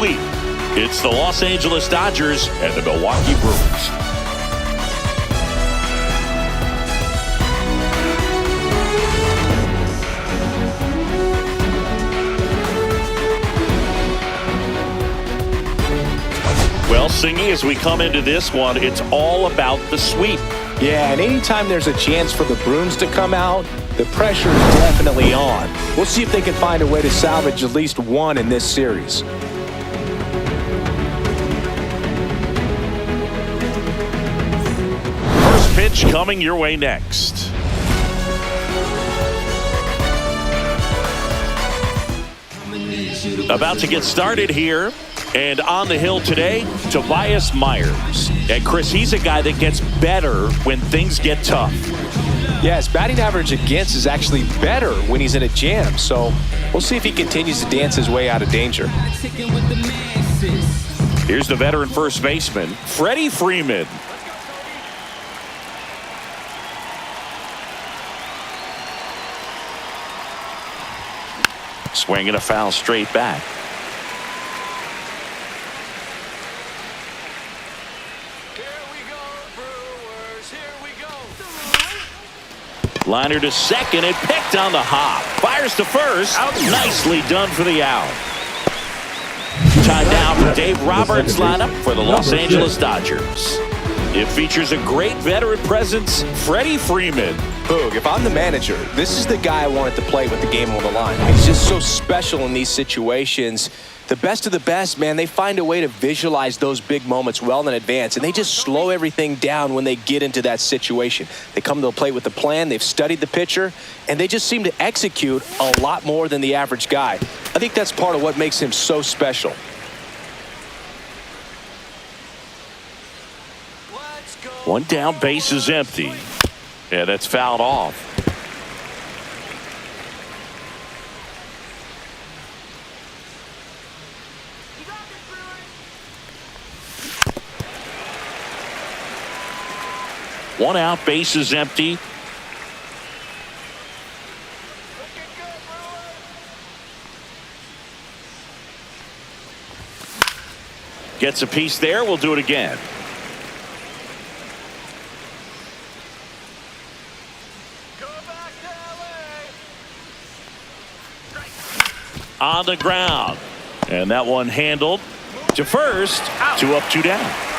sweep. It's the Los Angeles Dodgers and the Milwaukee Brewers. Well, Singy, as we come into this one, it's all about the sweep. Yeah, and anytime there's a chance for the Bruins to come out, the pressure is definitely on. We'll see if they can find a way to salvage at least one in this series. First pitch coming your way next. About to get started here. And on the hill today, Tobias Myers. And Chris, he's a guy that gets better when things get tough. Yeah, his batting average against is actually better when he's in a jam. So we'll see if he continues to dance his way out of danger. Here's the veteran first baseman, Freddie Freeman. Swinging a foul straight back. Liner to second and picked on the hop. Fires to first. Out. Nicely done for the out. Time now for Dave Roberts' lineup for the Los Angeles Dodgers. It features a great veteran presence, Freddie Freeman. Boog, if I'm the manager, this is the guy I wanted to play with the game on the line. He's just so special in these situations. The best of the best, man, they find a way to visualize those big moments well in advance, and they just slow everything down when they get into that situation. They come to the plate with a plan, they've studied the pitcher, and they just seem to execute a lot more than the average guy. I think that's part of what makes him so special. One down, base is empty. Yeah, that's fouled off. One out, base is empty. Gets a piece there. We'll do it again. On the ground. And that one handled to first. Two up, two down.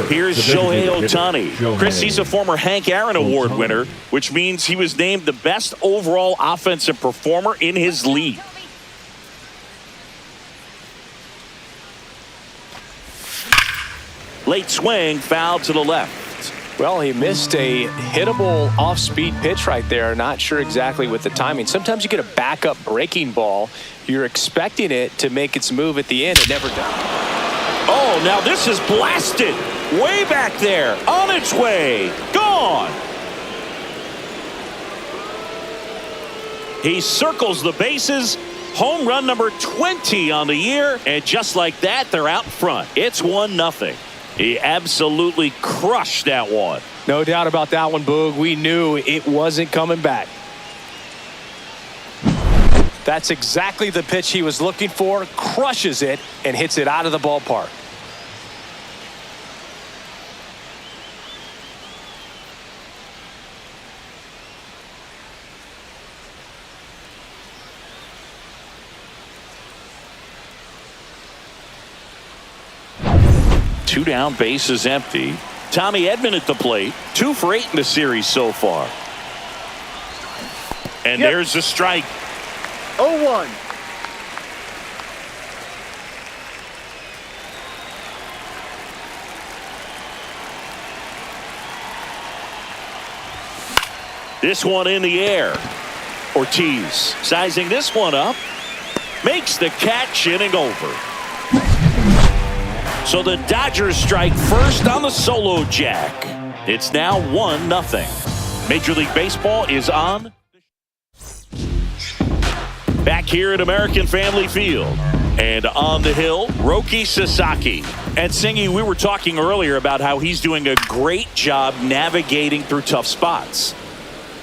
Here's Shohei Ohtani. Chris, he's a former Hank Aaron Award winner, which means he was named the best overall offensive performer in his league. Late swing, foul to the left. Well, he missed a hittable off-speed pitch right there. Not sure exactly with the timing. Sometimes you get a backup breaking ball. You're expecting it to make its move at the end. It never does. Oh, now this is blasted. Way back there. On its way. Gone. He circles the bases. Home run number 20 on the year. And just like that, they're out front. It's 1-0. He absolutely crushed that one. No doubt about that one, Boog. We knew it wasn't coming back. That's exactly the pitch he was looking for. Crushes it and hits it out of the ballpark. Two down, base is empty. Tommy Edman at the plate. 2 for 8 in the series so far. And there's the strike. 0-1. This one in the air. Ortiz sizing this one up. Makes the catch, inning over. So the Dodgers strike first on the solo jack. It's now 1-0. Major League Baseball is on. Back here at American Family Field. And on the hill, Roki Sasaki. And Singy, we were talking earlier about how he's doing a great job navigating through tough spots.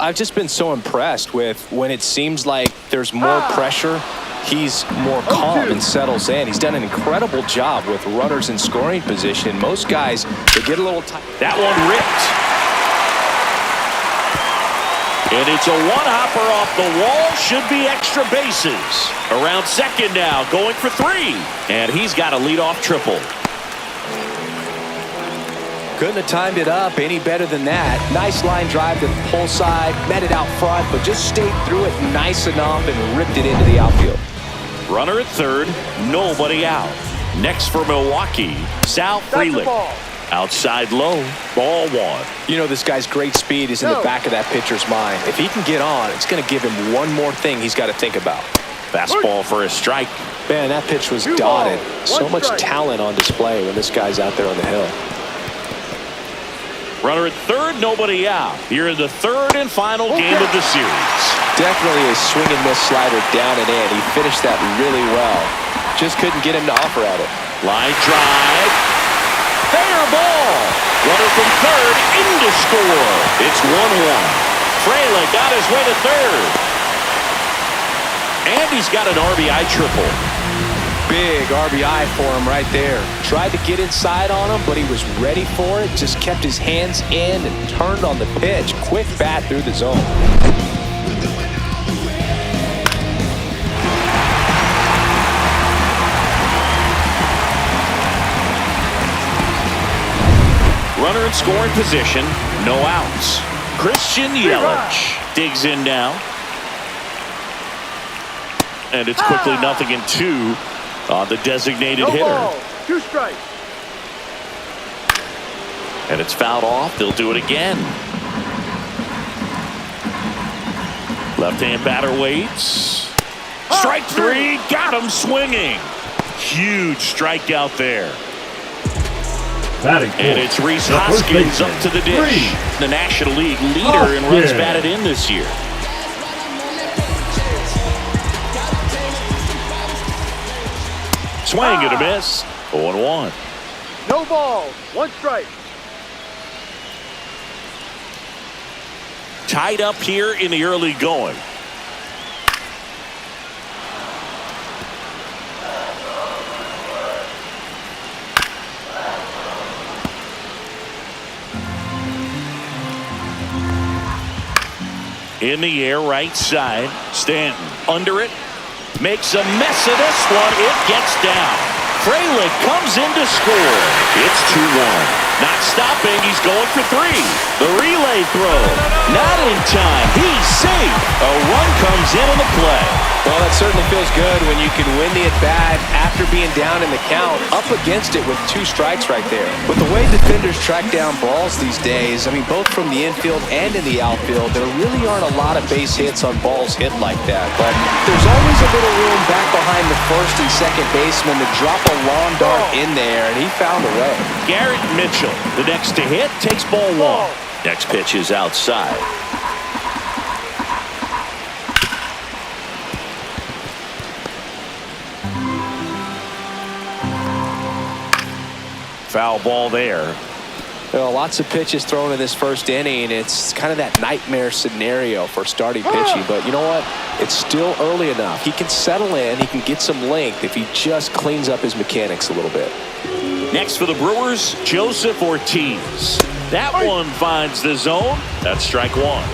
I've just been so impressed with when it seems like there's more pressure he's more calm and settles in. He's done an incredible job with runners in scoring position. Most guys, they get a little tight. That one ripped. And it's a one-hopper off the wall. Should be extra bases. Around second now, going for 3. And he's got a leadoff triple. Couldn't have timed it up any better than that. Nice line drive to the pull side, met it out front, but just stayed through it nice enough and ripped it into the outfield. Runner at third, nobody out. Next for Milwaukee, Sal Frelick. Outside low, ball 1. You know, this guy's great speed is in the back of that pitcher's mind. If he can get on, it's going to give him one more thing he's got to think about. Fastball for a strike. Man, that pitch was dotted. So much talent on display when this guy's out there on the hill. Runner at third, nobody out. Here in the third and final game of the series. Definitely a swing and miss slider down and in. He finished that really well. Just couldn't get him to offer at it. Line drive. Fair ball. Runner from third in to score. It's 1-1. Frelick got his way to third. And he's got an RBI triple. Big RBI for him right there. Tried to get inside on him, but he was ready for it. Just kept his hands in and turned on the pitch. Quick bat through the zone. Runner in scoring position, no outs. Christian Yelich digs in now. And it's quickly 0-2 on the designated hitter. 2 strikes. And it's fouled off. They'll do it again. Left-hand batter waits. Strike 3, got him swinging. Huge strikeout there. And it's Rhys Hoskins up to the dish. The National League leader in runs batted in this year. Swing and a miss. 0-1. No ball. 1 strike. Tied up here in the early going. In the air, right side. Stanton under it. Makes a mess of this one. It gets down. Frelick comes in to score. It's 2-1. Not stopping. He's going for 3. The relay throw. Not in time. He's safe. A run comes in on the play. Well, that certainly feels good when you can win the at-bat after being down in the count, up against it with 2 strikes right there. With the way defenders track down balls these days, I mean, both from the infield and in the outfield, there really aren't a lot of base hits on balls hit like that. But there's always a little room back behind the first and second baseman to drop a long dart in there, and he found a way. Garrett Mitchell, the next to hit, takes ball 1. Next pitch is outside. Foul ball there. Well, lots of pitches thrown in this first inning. It's kind of that nightmare scenario for starting pitching. But you know what? It's still early enough. He can settle in. He can get some length if he just cleans up his mechanics a little bit. Next for the Brewers, Joseph Ortiz. That one finds the zone. That's strike 1.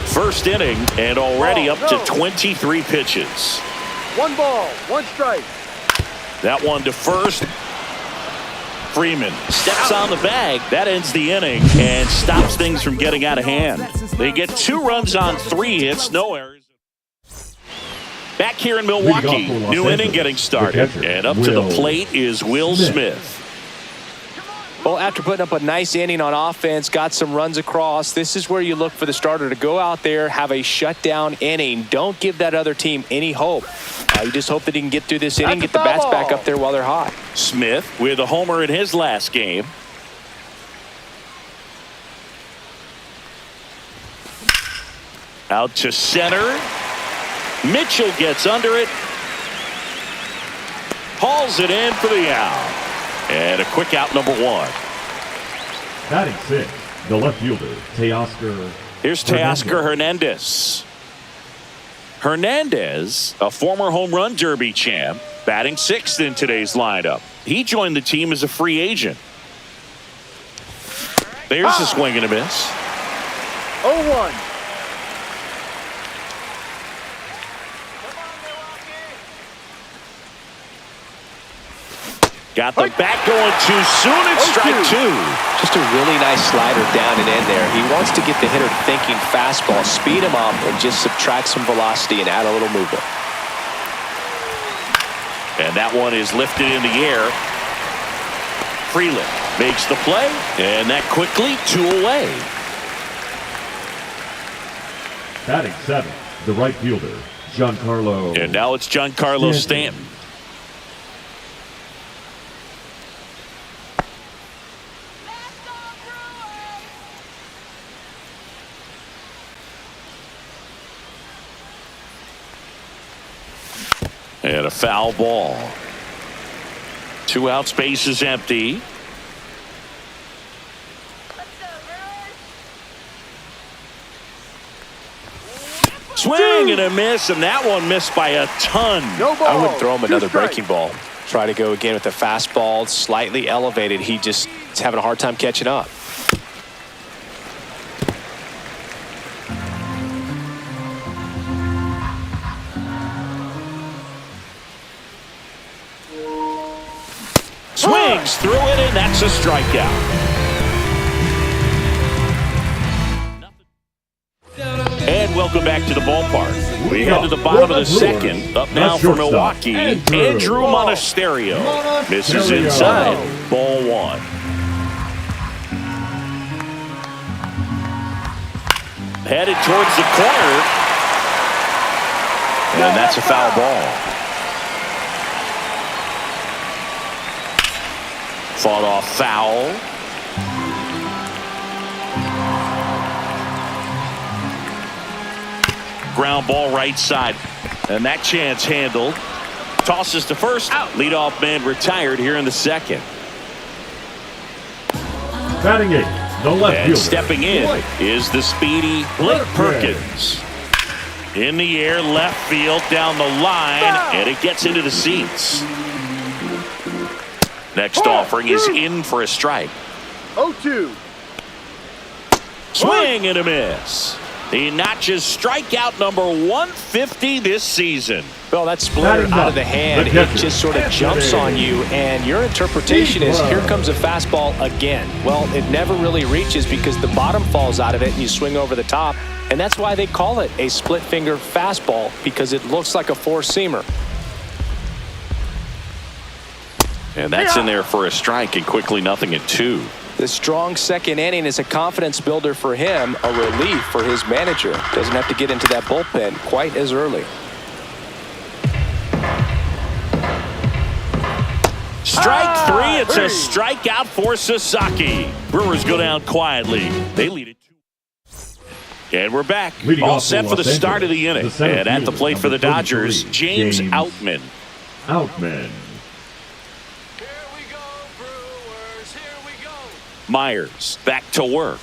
First inning and already up to 23 pitches. 1 ball, 1 strike. That one to first. Freeman steps on the bag. That ends the inning and stops things from getting out of hand. They get 2 runs on 3 hits, no errors. Back here in Milwaukee, new inning getting started. And up to the plate is Will Smith. Well, after putting up a nice inning on offense, got some runs across, this is where you look for the starter to go out there, have a shutdown inning. Don't give that other team any hope. You just hope that he can get through this inning, get the bats back up there while they're hot. Smith with a homer in his last game. Out to center. Mitchell gets under it. Hauls it in for the out. And a quick out, number 1. Batting 6, the left fielder, Teoscar. Here's Teoscar Hernandez. Hernandez, a former home run derby champ, batting 6th in today's lineup. He joined the team as a free agent. There's a swing and a miss. 0-1. Got the bat going too soon and strike 2. Just a really nice slider down and in there. He wants to get the hitter thinking fastball, speed him up, and just subtract some velocity and add a little movement. And that one is lifted in the air. Freeland makes the play, and that quickly 2 away. Batting 7th, the right fielder, Giancarlo. And now it's Giancarlo Stanton. And a foul ball. 2 outs, base is empty. Swing and a miss, and that one missed by a ton. No ball. I would throw him 2 another strikes. breaking ball. Try to go again with the fastball, slightly elevated. He just is having a hard time catching up. Swings through it, and that's a strikeout. And welcom back to the ballpark. We head to the bottom of the second. Up now for Milwaukee, Andrew Monasterio. Misses inside. Ball 1. Headed towards the corner. And that's a foul ball. Fought off foul. Ground ball right side. And that chance handled. Tosses to first. Out. Leadoff man retired here in the second. Batting 8th, the left And fielder. stepping in is the speedy Blake Perkins. In the air, left field, down the line, and it gets into the seats. Next offering is in for a strike. 0-2. Swing and a miss. He notches strikeout number 150 this season. Well, that splitter out of the hand, it just sort of jumps on you, and your interpretation is, here comes a fastball again. Well, it never really reaches because the bottom falls out of it and you swing over the top, and that's why they call it a split finger fastball, because it looks like a four-seamer. And that's in there for a strike, and quickly 0-2. The strong second inning is a confidence builder for him, a relief for his manager. Doesn't have to get into that bullpen quite as early. Strike 3, it's a strikeout for Sasaki. Brewers go down quietly. They lead it 2. And we're back. Leading All off set for the Los start of the inning. Angeles, the center And at the fielder, plate for the number Dodgers, 33, James James Outman. Outman. Myers back to work.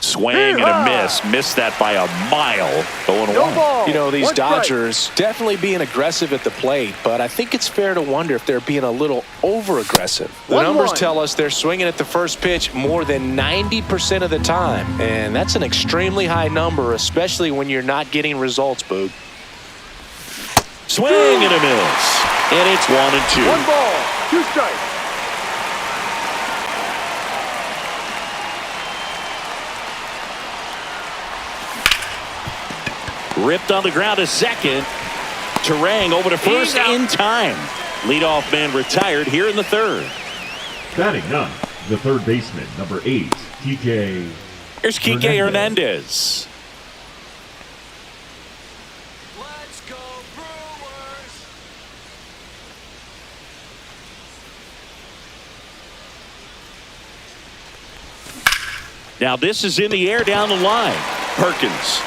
Swing and a miss. Missed that by a mile. 0-1. No ball. You know, these 1 strike. Dodgers definitely being aggressive at the plate, but I think it's fair to wonder if they're being a little over-aggressive. The 1-1. numbers tell us they're swinging at the first pitch more than 90% of the time, and that's an extremely high number, especially when you're not getting results, Boog. Swing and a miss. And it's 1-2. 1 ball, 2 strikes. Ripped on the ground to second. Terang over to first in time. Leadoff man retired here in the third. Batting 9th, the third baseman, number 8, Kike. Here's Kike Hernandez. Let's go Brewers! Now this is in the air down the line. Perkins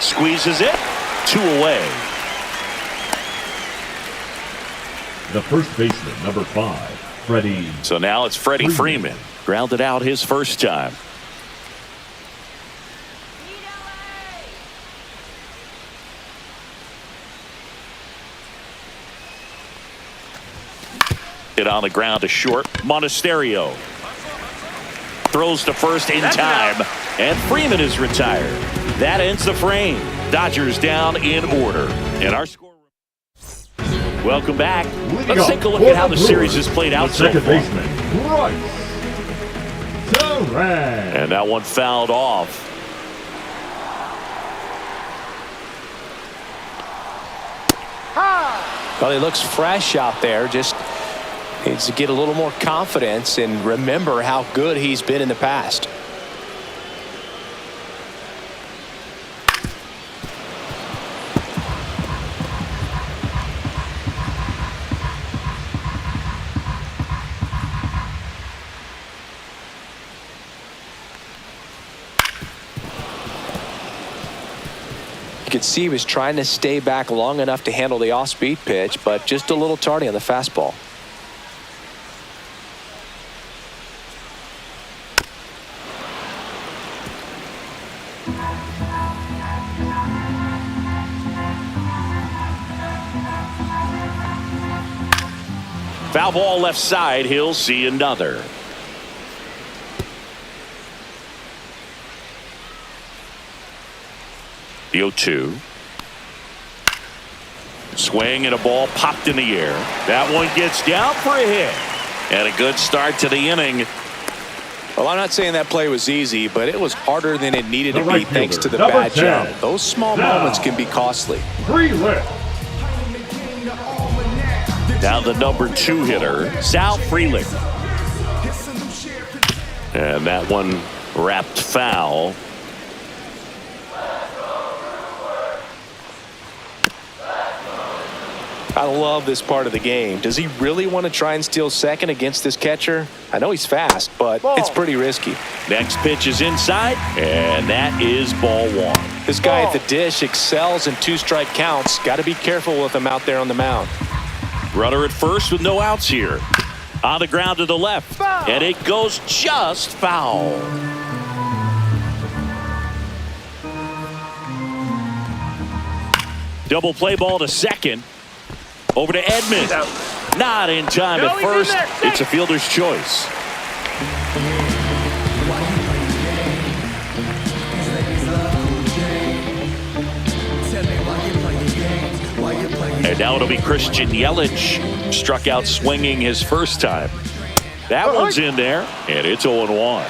squeezes it. 2 away. The first baseman, number 5, Freddie. So now it's Freddie Freeman. Grounded out his first time. It on the ground to short. Monasterio throws to first in time, and Freeman is retired. That ends the frame. Dodgers down in order. And our score. Welcome back. Let's take a look at how the series has played out so far. And that one fouled off. Well, he looks fresh out there. Just needs to get a little more confidence and remember how good he's been in the past. You could see he was trying to stay back long enough to handle the off-speed pitch, but just a little tardy on the fastball. Foul ball left side. He'll see another. The 0-2. Swing and a ball popped in the air. That one gets down for a hit. And a good start to the inning. Well, I'm not saying that play was easy, but it was harder than it needed to be thanks to the bad jump. Those small moments can be costly. Now the number 2 hitter, Sal Frelick. And that one wrapped foul. I love this part of the game. Does he really want to try and steal second against this catcher? I know he's fast, but it's pretty risky. Next pitch is inside, and that is ball 1. This guy at the dish excels in 2-strike counts. Got to be careful with him out there on the mound. Runner at first with no outs here. On the ground to the left, and it goes just foul. Double play ball to second. Over to Edman. Not in time at first. It's a fielder's choice. And now it'll be Christian Yelich. Struck out swinging his first time. That one's in there, and it's 0-1.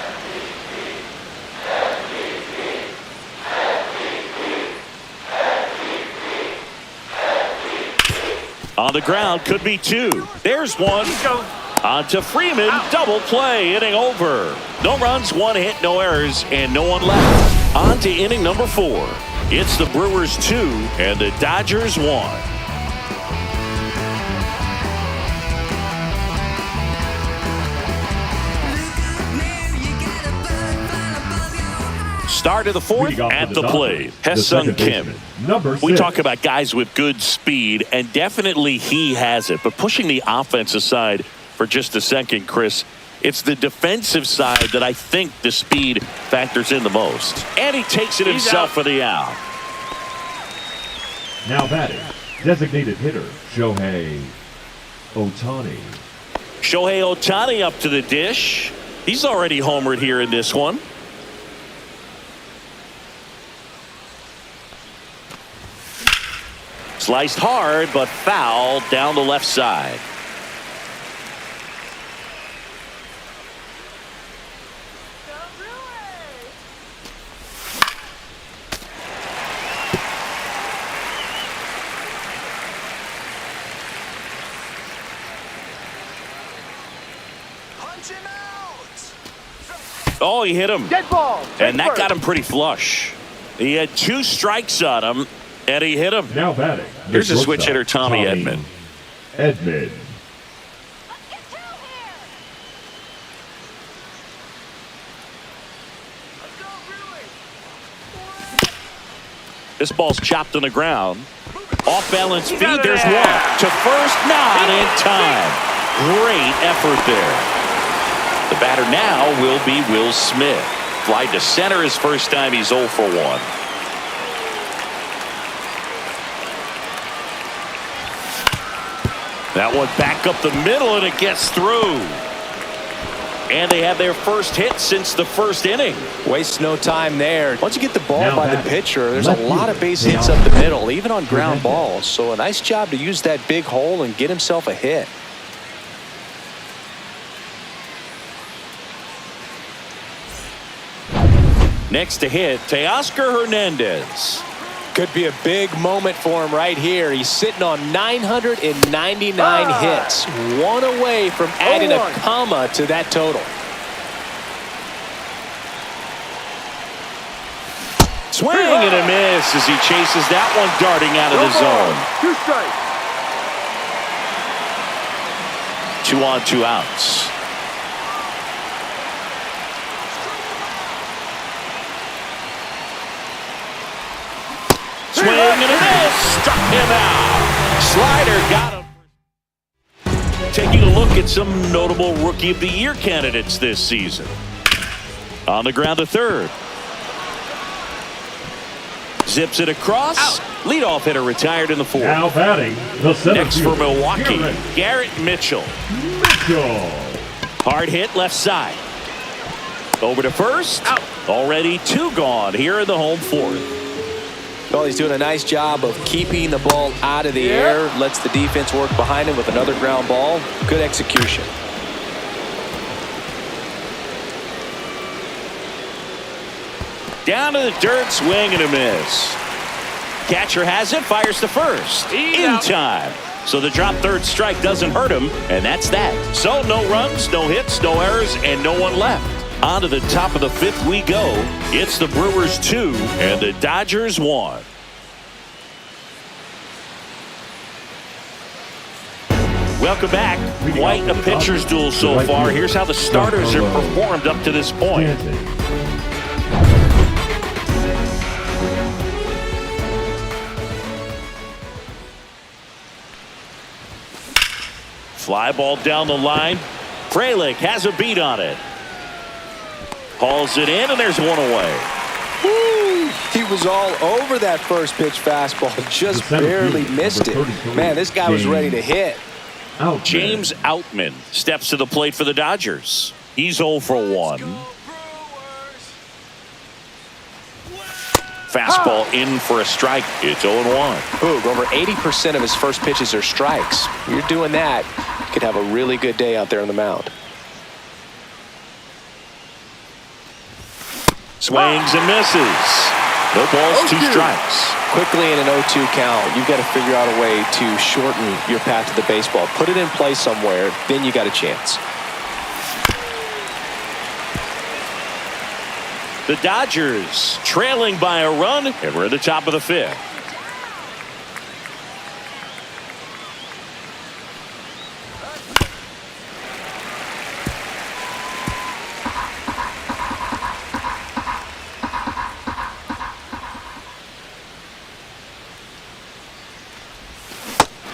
On the ground, could be 2. There's one. On to Freeman, double play, inning over. No runs, 1 hit, no errors, and no one left. On to inning number 4. It's the Brewers 2 and the Dodgers 1. Start of the 4th at the plate. Ha-Seong Kim. We talk about guys with good speed, and definitely he has it. But pushing the offense aside for just a second, Chris, it's the defensive side that I think the speed factors in the most. And he takes it himself for the out. Now batting, designated hitter, Shohei Ohtani. Shohei Ohtani up to the dish. He's already homered here in this one. Sliced hard, but foul down the left side. Punch him out. Oh, he hit him. Dead ball. And that got him pretty flush. He had 2 strikes on him. And he hit him. Now batting. Here's a switch hitter, Tommy Edman. Edman. This ball's chopped on the ground. Off balance feed. There's one. To first, not in time. Great effort there. The batter now will be Will Smith. Fly to center his first time. He's 0 for 1. That one back up the middle, and it gets through. And they have their first hit since the first inning. Waste no time there. Once you get the ball Now by the batting, pitcher, there's a left lot of fielder, base hits up the middle, even on ground balls. So a nice job to use that big hole and get himself a hit. Next to hit, Teoscar Hernandez. Could be a big moment for him right here. He's sitting on 999 hits. One away from adding a comma to that total. Swing and a miss as he chases that one darting out of the zone. 2 strikes. 2 on, 2 outs. Swing and a miss. Struck him out. Slider got him. Taking a look at some notable Rookie of the Year candidates this season. On the ground to third. Zips it across. Out. Leadoff hitter retired in the fourth. Now batting, the center Next for fielder, Milwaukee, Garrett Mitchell. Hard hit left side. Over to first. Out. Already 2 gone here in the home fourth. Well, he's doing a nice job of keeping the ball out of the air. Lets the defense work behind him with another ground ball. Good execution. Down to the dirt, swing and a miss. Catcher has it, fires to first. In time. So the drop third strike doesn't hurt him, and that's that. So no runs, no hits, no errors, and no one left. On to the top of the 5th we go. It's the Brewers 2 and the Dodgers 1. Welcome back. Quite a pitcher's duel so far. Here's how the starters have performed up to this point. Fly ball down the line. Frelick has a beat on it. Hauls it in, and there's one away. Woo! He was all over that first pitch fastball. Just barely missed it. Man, this guy was ready to hit. James Outman steps to the plate for the Dodgers. He's 0 for 1. Fastball in for a strike. It's 0-1. Boog, over 80% of his first pitches are strikes. You're doing that, you could have a really good day out there on the mound. Swings and misses. No balls, 2 strikes. Quickly in an 0-2 count, you've got to figure out a way to shorten your path to the baseball. Put it in play somewhere, then you got a chance. The Dodgers trailing by a run, and we're at the top of the 5th.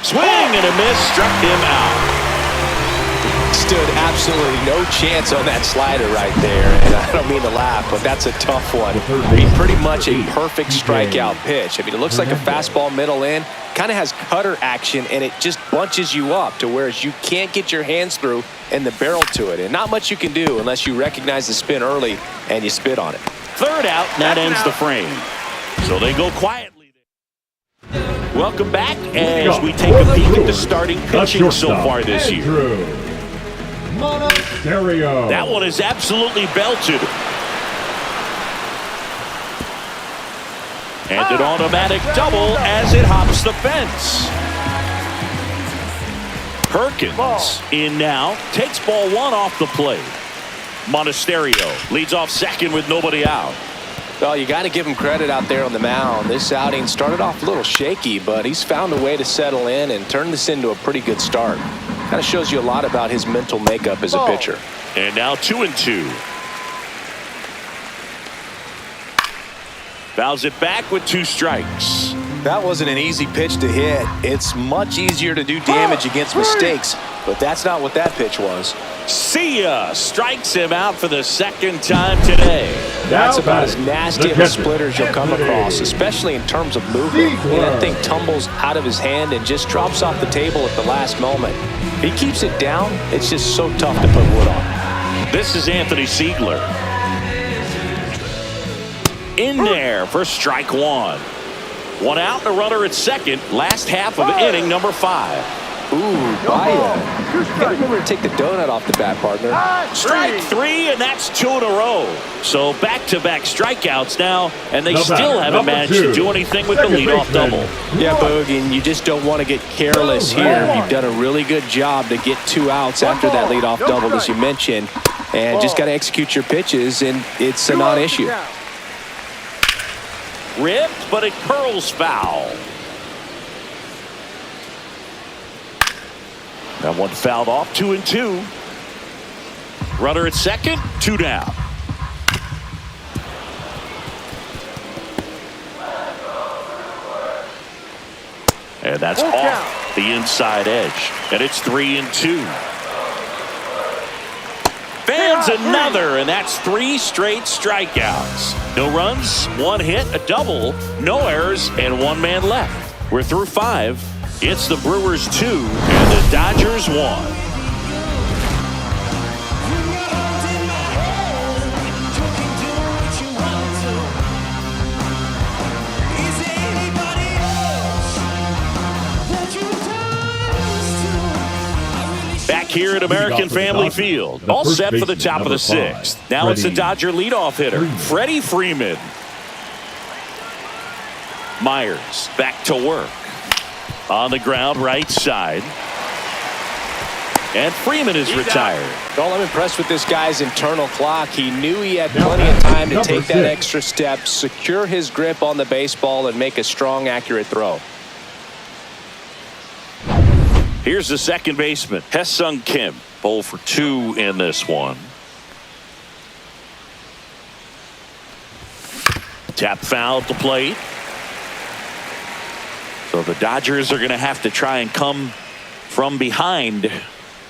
Swing and a miss, struck him out. Stood absolutely no chance on that slider right there, and I don't mean to laugh, but that's a tough one. I mean, pretty much a perfect strikeout pitch. I mean, it looks like a fastball middle in, kind of has cutter action, and it just bunches you up to where you can't get your hands through and the barrel to it, and not much you can do unless you recognize the spin early and you spit on it. Third out, and that ends the frame. So they go quietly. Welcome back as we take a peek at the starting pitching so far this year. That one is absolutely belted. And an automatic double as it hops the fence. Perkins in now, takes ball 1 off the plate. Monasterio leads off second with nobody out. Well, you got to give him credit out there on the mound. This outing started off a little shaky, but he's found a way to settle in and turn this into a pretty good start. Kind of shows you a lot about his mental makeup as a pitcher. And now 2-2. Fouls it back with 2 strikes. That wasn't an easy pitch to hit. It's much easier to do damage against mistakes, but that's not what that pitch was. See ya! Strikes him out for the second time today. That's about as nasty of a splitter as you'll come across, especially in terms of movement. That thing tumbles out of his hand and just drops off the table at the last moment. If he keeps it down, it's just so tough to put wood on. This is Anthony Siegler. In there for strike one. One out, a runner at second. Last half of inning number 5. Ooh, Baya. You gotta remember to take the donut off the bat, partner. Strike 3, and that's 2 in a row. So back-to-back strikeouts now, and they still haven't managed to do anything with the leadoff double. Yeah, Boog, and you just don't want to get careless here. You've done a really good job to get 2 outs after that leadoff double, as you mentioned, and just got to execute your pitches, and it's a non-issue. Ripped, but it curls foul. That one fouled off, 2-2. Runner at second, 2 down. And that's off the inside edge. And it's 3-2. Fans another, and that's 3 straight strikeouts. No runs, 1 hit, a double, no errors, and 1 man left. We're through 5. It's the Brewers 2 and the Dodgers 1. Back here at American Family Field, all set for the top of the 6th. Now it's the Dodger leadoff hitter, Freddie Freeman. Myers back to work. On the ground, right side. And Freeman is retired. Well, I'm impressed with this guy's internal clock. He knew he had plenty of time to take that extra step, secure his grip on the baseball, and make a strong, accurate throw. Here's the second baseman, Hesung Kim. 0 for 2 in this one. Tap foul to plate. So the Dodgers are going to have to try and come from behind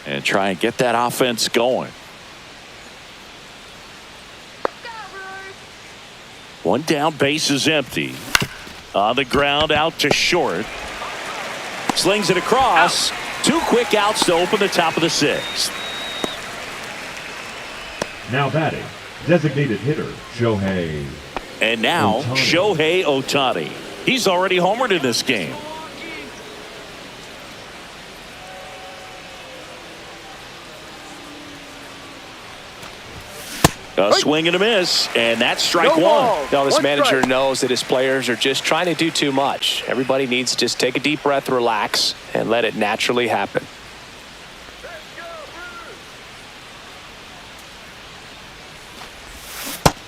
and try and get that offense going. One down, base is empty. On the ground, out to short. Slings it across. 2 quick outs to open the top of the 6th. Now batting, designated hitter, Shohei. And now, Shohei Ohtani. He's already homered in this game. A swing and a miss, and that's strike 1. Now this manager knows that his players are just trying to do too much. Everybody needs to just take a deep breath, relax, and let it naturally happen.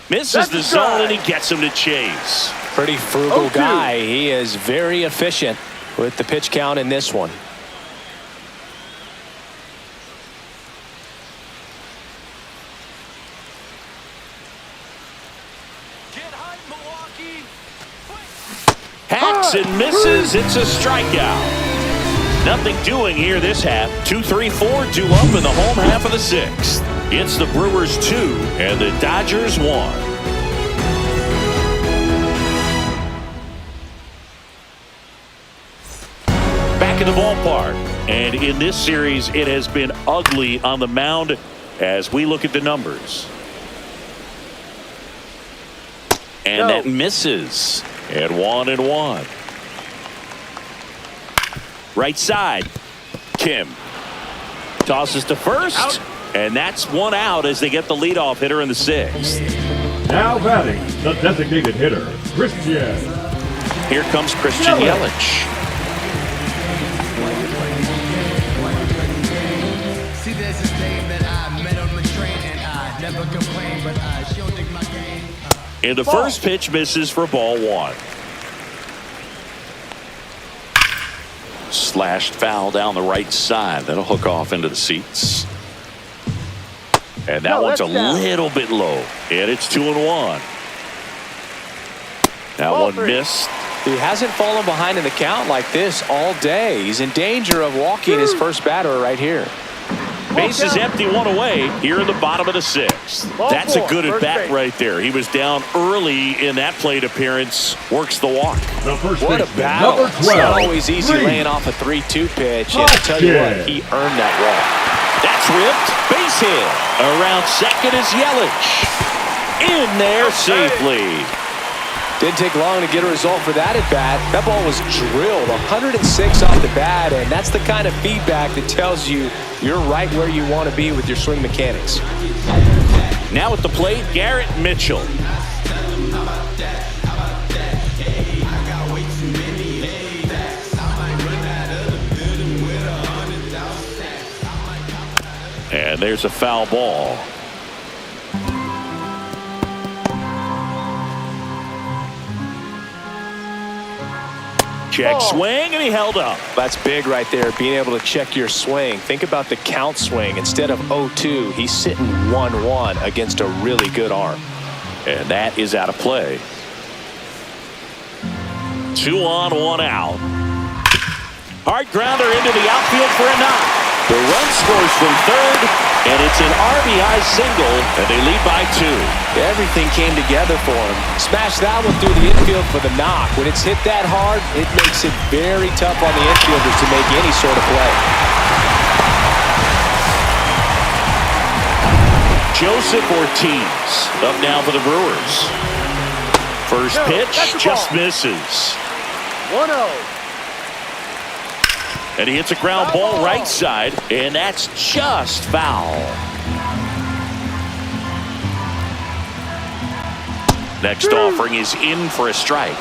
Misses the zone, and he gets him to chase. Pretty frugal guy. He is very efficient with the pitch count in this one. Hacks and misses. It's a strikeout. Nothing doing here this half. 2-3-4, 2 up in the home half of the 6th. It's the Brewers 2 and the Dodgers 1. Back in the ballpark, and in this series it has been ugly on the mound as we look at the numbers. And that misses. And 1-1. Right side, Kim tosses to first, and that's 1 out as they get the leadoff hitter in the 6th. Now batting, the designated hitter, Christian. Here comes Christian Yelich. See, there's this name that I met on the train, and I never complain, but I sure dig my game. And the first pitch misses for ball 1. Slashed foul down the right side. That'll hook off into the seats. And that one's a little bit low. And it's 2-1. That one missed. He hasn't fallen behind in the count like this all day. He's in danger of walking his first batter right here. Base is empty, one away here in the bottom of the sixth. That's a good at bat right there. He was down early in that plate appearance. Works the walk. What a battle. It's not always easy laying off a 3-2 pitch. And I tell you what, he earned that walk. That's ripped. Base hit. Around second is Yelich. In there safely. Didn't take long to get a result for that at bat. That ball was drilled 106 off the bat, and that's the kind of feedback that tells you you're right where you want to be with your swing mechanics. Now at the plate, Garrett Mitchell. And there's a foul ball. Check swing, and he held up. That's big right there, being able to check your swing. Think about the count swing. Instead of 0-2, he's sitting 1-1 against a really good arm. And that is out of play. 2 on, 1 out. Hard grounder into the outfield for a knock. The run scores from third, and it's an RBI single, and they lead by 2. Everything came together for him. Smash that one through the infield for the knock. When it's hit that hard, it makes it very tough on the infielders to make any sort of play. Joseph Ortiz up now for the Brewers. First pitch just misses. 1-0. And he hits a ground ball right side, and that's just foul. Next offering is in for a strike.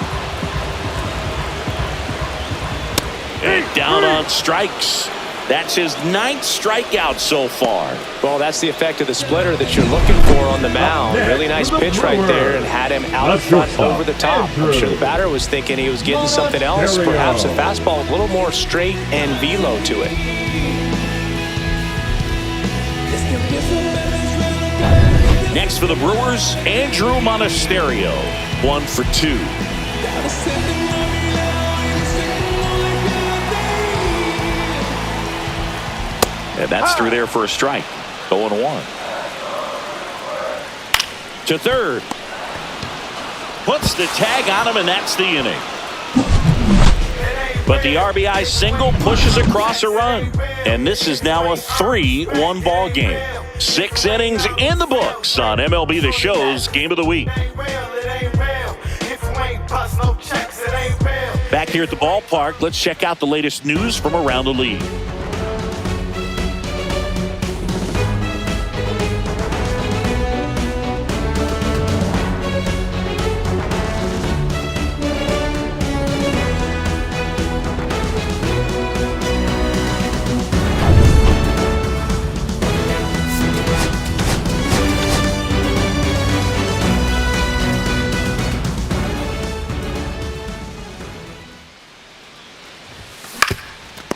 And down on strikes. That's his 9th strikeout so far. Well, that's the effect of the splitter that you're looking for on the mound. Really nice pitch right there and had him out front over the top. I'm sure the batter was thinking he was getting something else, perhaps a fastball, a little more straight and velo to it. Next for the Brewers, Andrew Monasterio, 1 for 2. And that's through there for a strike. 0-1. To third. Puts the tag on him, and that's the inning. But the RBI single pushes across a run. And this is now a 3-1 ball game. 6 innings in the books on MLB The Show's Game of the Week. Back here at the ballpark, let's check out the latest news from around the league.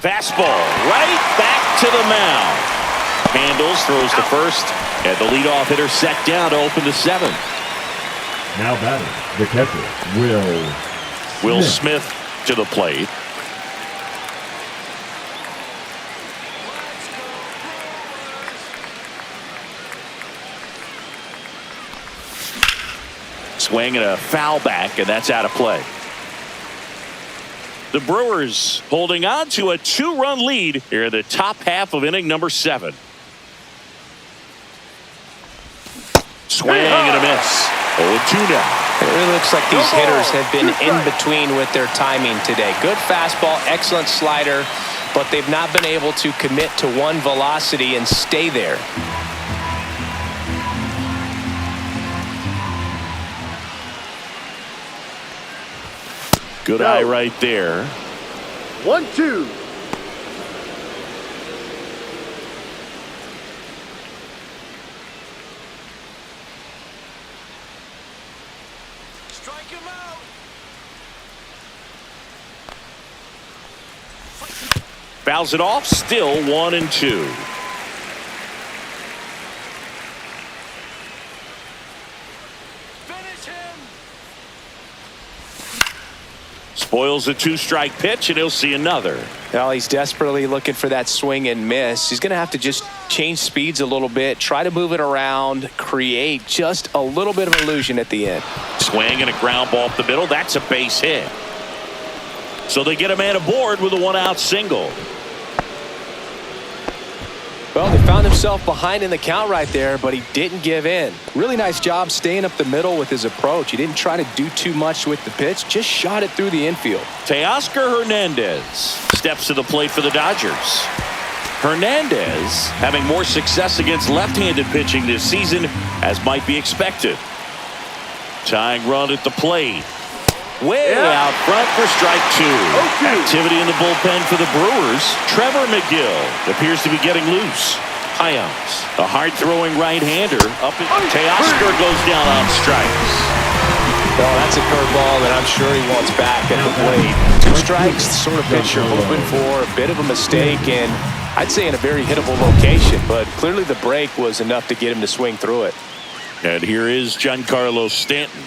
Fastball right back to the mound. Handles, throws to first, and the leadoff hitter set down to open the 7th. Now batting, the catcher, Will Smith to the plate. Swing and a foul back, and that's out of play. The Brewers holding on to a 2-run lead here in the top half of inning number 7. Swing and a miss. 0-2 now. It really looks like these hitters have been in between with their timing today. Good fastball, excellent slider, but they've not been able to commit to one velocity and stay there. Good eye right there. 1-2. Strike him out. Fouls it off. Still 1-2. Spoils a 2-strike pitch, and he'll see another. Well, he's desperately looking for that swing and miss. He's going to have to just change speeds a little bit, try to move it around, create just a little bit of illusion at the end. Swing and a ground ball up the middle. That's a base hit. So they get a man aboard with a 1-out single. Well, they found himself behind in the count right there, but he didn't give in. Really nice job staying up the middle with his approach. He didn't try to do too much with the pitch, just shot it through the infield. Teoscar Hernandez steps to the plate for the Dodgers. Hernandez having more success against left-handed pitching this season, as might be expected. Tying run at the plate. Way out front for strike 2. Activity in the bullpen for the Brewers. Trevor McGill appears to be getting loose. Hyams, a hard-throwing right-hander. Teoscar goes down on strikes. Well, that's a curveball that I'm sure he wants back at the plate. 2 strikes, the sort of pitch you're hoping for. A bit of a mistake, and I'd say in a very hittable location, but clearly the break was enough to get him to swing through it. And here is Giancarlo Stanton.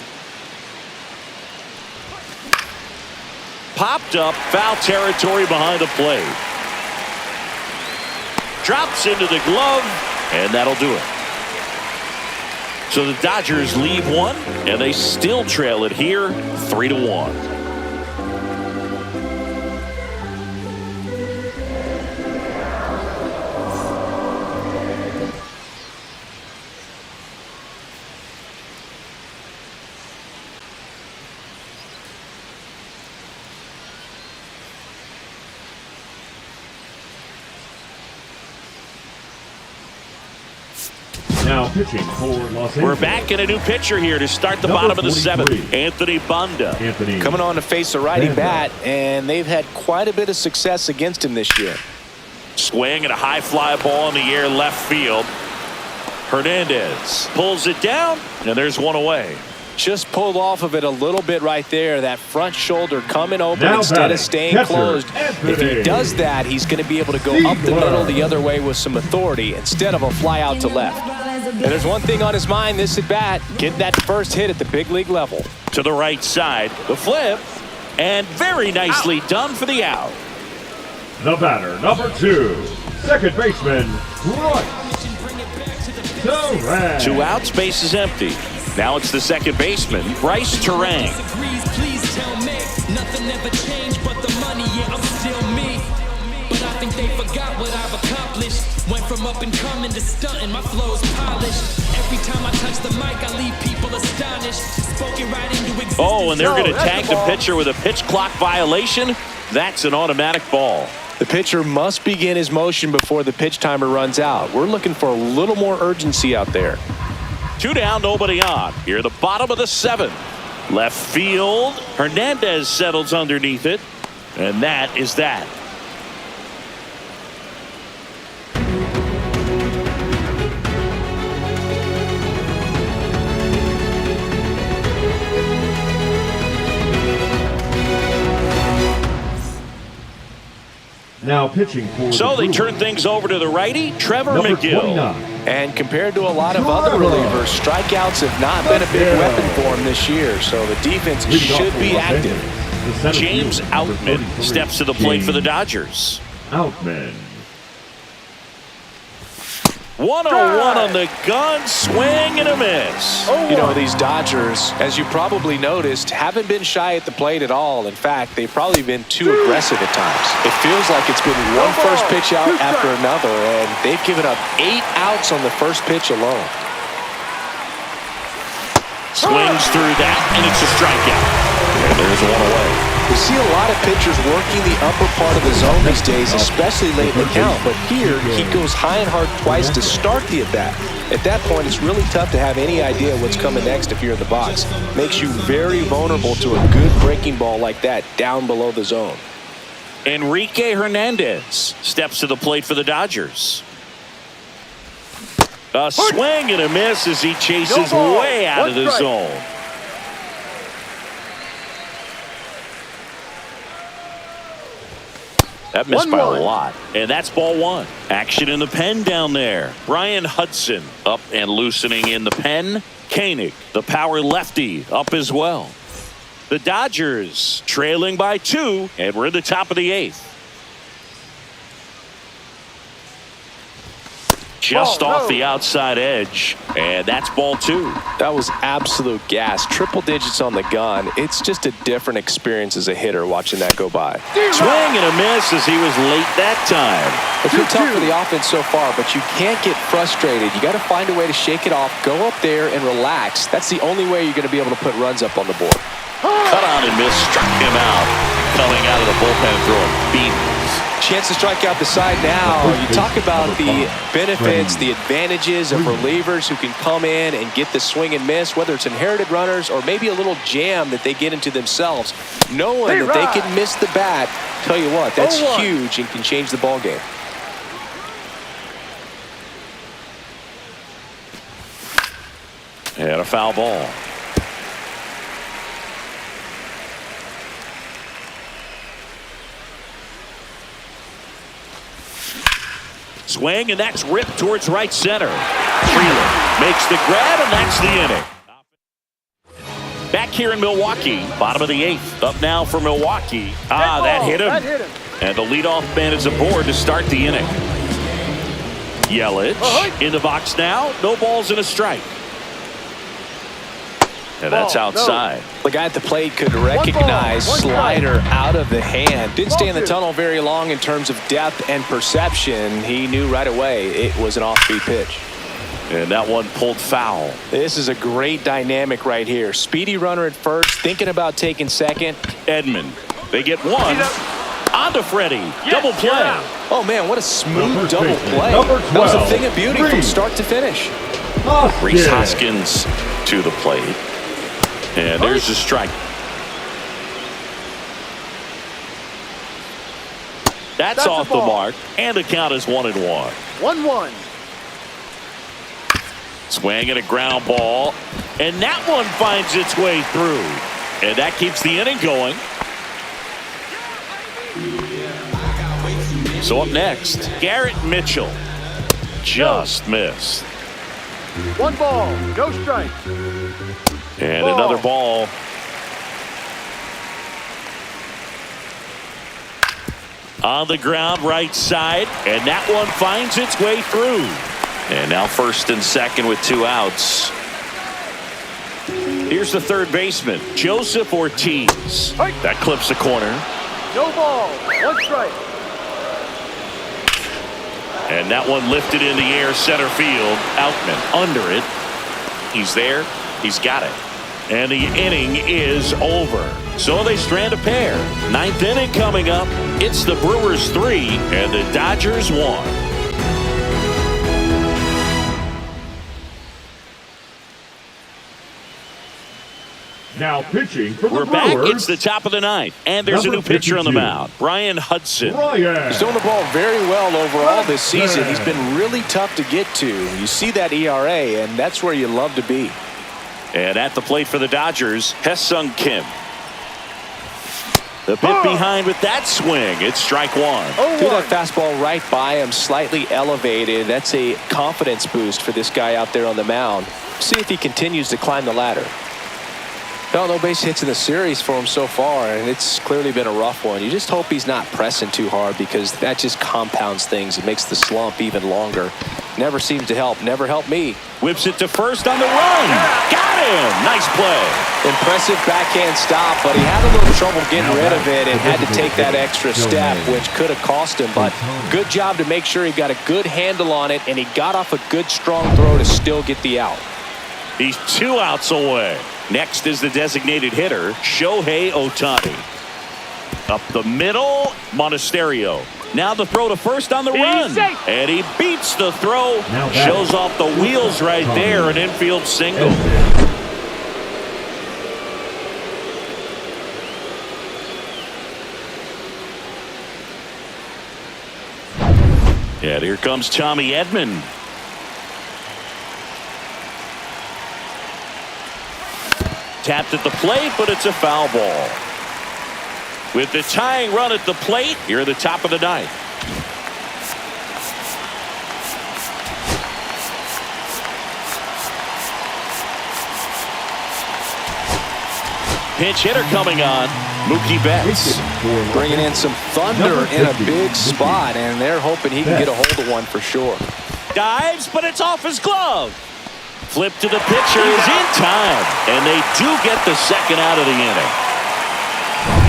Popped up, foul territory behind the plate. Drops into the glove, and that'll do it. So the Dodgers lead 1, and they still trail it here 3-1. Now pitching for Los Angeles. We're back in a new pitcher here to start the bottom of the 7th. Anthony Banda. Coming on to face a righty bat, and they've had quite a bit of success against him this year. Swing and a high fly ball in the air left field. Hernandez pulls it down, and there's one away. Just pulled off of it a little bit right there. That front shoulder coming open instead of staying closed. If he does that, he's going to be able to go up the middle the other way with some authority instead of a fly out to left. And there's one thing on his mind this at bat: get that first hit at the big league level. To the right side, the flip, and very nicely done for the out. The batter, number 2, second baseman, Bryce Terang. 2 outs, base is empty. Now it's the second baseman, Bryce Terang. Please tell me nothing ever changed but the money. Yeah, I'm still me. But I think they forgot what I've accomplished. Went from up and coming to stunting. My flow's polished. Every time I touch the mic, I leave people astonished. Spoken right into existence. Oh, and they're going to tag the pitcher with a pitch clock violation. That's an automatic ball. The pitcher must begin his motion before the pitch timer runs out. We're looking for a little more urgency out there. 2 down, nobody on. Here, the bottom of the 7th. Left field. Hernandez settles underneath it. And that is that. Now pitching for So the they Brewers. turn things over to the righty, Trevor Number McGill. 29. And compared to a lot of other relievers, strikeouts have not been a big weapon for him this year, so the defense should be active. James Outman steps to the plate for the Dodgers. Outman. 101 on the gun, swing and a miss. You know, these Dodgers, as you probably noticed, haven't been shy at the plate at all. In fact, they've probably been too aggressive at times. It feels like it's been one first pitch out after another, and they've given up 8 outs on the first pitch alone. Swings through that, and it's a strikeout. And there's one away. We see a lot of pitchers working the upper part of the zone these days, especially late in the count. But here, he goes high and hard twice to start the at-bat. At that point, it's really tough to have any idea what's coming next if you're in the box. Makes you very vulnerable to a good breaking ball like that down below the zone. Enrique Hernandez steps to the plate for the Dodgers. A swing and a miss as he chases way out of the zone. That missed by a lot. And that's ball 1. Action in the pen down there. Brian Hudson up and loosening in the pen. Koenig, the power lefty, up as well. The Dodgers trailing by 2, and we're in the top of the 8th. Just off the outside edge, and that's ball 2. That was absolute gas. Triple digits on the gun. It's just a different experience as a hitter watching that go by. Swing and a miss as he was late that time. It's been tough for the offense so far, but you can't get frustrated. You got to find a way to shake it off, go up there and relax. That's the only way you're going to be able to put runs up on the board. Cut on and miss, struck him out. Coming out of the bullpen throwing beatings. Chance to strike out the side now. You talk about the benefits, the advantages of relievers who can come in and get the swing and miss, whether it's inherited runners or maybe a little jam that they get into themselves. Knowing that they can miss the bat, tell you what, that's huge and can change the ball game. And a foul ball. Swing, and that's ripped towards right center. Freeland makes the grab, and that's the inning. Back here in Milwaukee, bottom of the 8th. Up now for Milwaukee. That hit him. And the leadoff man is aboard to start the inning. Yelich in the box now. No balls and a strike. And that's outside. The guy at the plate could recognize slider out of the hand. Didn't stay in the tunnel very long in terms of depth and perception. He knew right away it was an off-speed pitch. And that one pulled foul. This is a great dynamic right here. Speedy runner at first, thinking about taking second. Edman. They get one. On to Freddie. Double play. Oh, man, what a smooth double play. That was a thing of beauty from start to finish. Rhys Hoskins to the plate. And there's the strike. That's off the mark. And the count is 1-1. 1-1. Swing and a ground ball. And that one finds its way through. And that keeps the inning going. So up next, Garrett Mitchell. Just missed. 1 ball, no strike. And another ball. On the ground, right side. And that one finds its way through. And now first and second with 2 outs. Here's the third baseman, Joseph Ortiz. That clips the corner. No ball, 1 strike. And that one lifted in the air, center field. Outman under it. He's there. He's got it. And the inning is over. So they strand a pair. 9th inning coming up. It's the Brewers 3 and the Dodgers 1. Now pitching for the We're back. Brewers. It's the top of the 9th. And there's a new pitcher on the mound, Brian Hudson. He's doing the ball very well overall this season. He's been really tough to get to. You see that ERA, and that's where you love to be. And at the plate for the Dodgers, Hesung Kim. The bit behind with that swing. It's strike 1. Threw that fastball right by him, slightly elevated. That's a confidence boost for this guy out there on the mound. See if he continues to climb the ladder. No base hits in the series for him so far, and it's clearly been a rough one. You just hope he's not pressing too hard because that just compounds things. It makes the slump even longer. Never seems to help. Never helped me. Whips it to first on the run. Got him. Nice play. Impressive backhand stop, but he had a little trouble getting rid of it and had to take that extra step, which could have cost him. But good job to make sure he got a good handle on it, and he got off a good, strong throw to still get the out. He's 2 outs away. Next is the designated hitter, Shohei Ohtani. Up the middle, Monasterio. Now the throw to first on the run. And he beats the throw. Shows off the wheels right there, an infield single. And here comes Tommy Edman. Tapped at the plate, but it's a foul ball. With the tying run at the plate, here at the top of the 9th. Pinch hitter coming on. Mookie Betts. Bringing in some thunder in a big spot, and they're hoping he can get a hold of one for sure. Dives, but it's off his glove. Flip to the pitcher is in time, and they do get the second out of the inning.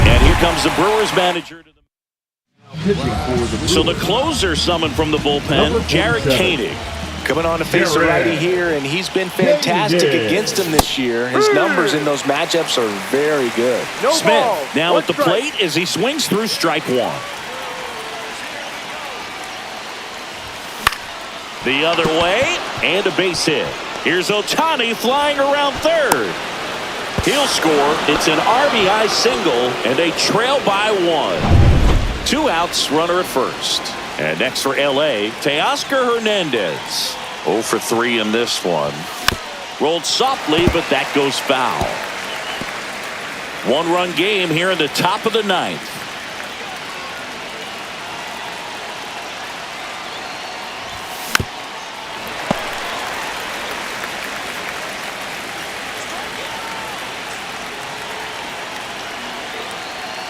And here comes the Brewers manager. So the closer summoned from the bullpen, Jared Koenig. Coming on to face a righty here, and he's been fantastic against him this year. His numbers in those matchups are very good. No Smith ball. now One at the strike. plate as he swings through strike one. The other way, and a base hit. Here's Ohtani flying around third. He'll score. It's an RBI single, and they trail by 1. 2 outs, runner at first. And next for L.A., Teoscar Hernandez. 0 for 3 in this one. Rolled softly, but that goes foul. 1-run game here in the top of the 9th.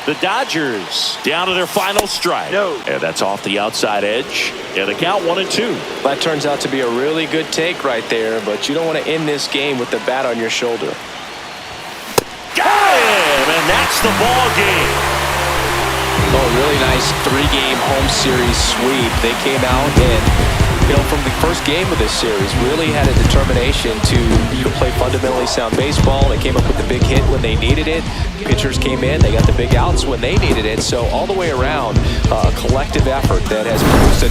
The Dodgers down to their final strike. No. And that's off the outside edge. And the count 1-2. That turns out to be a really good take right there, but you don't want to end this game with the bat on your shoulder. Got him! And that's the ball game. Oh, really nice 3-game home series sweep. They came out and, from the first game of this series, really had a determination to play fundamentally sound baseball. They came up with the big hit when they needed it. Pitchers came in, they got the big outs when they needed it. So all the way around, a collective effort that has produced a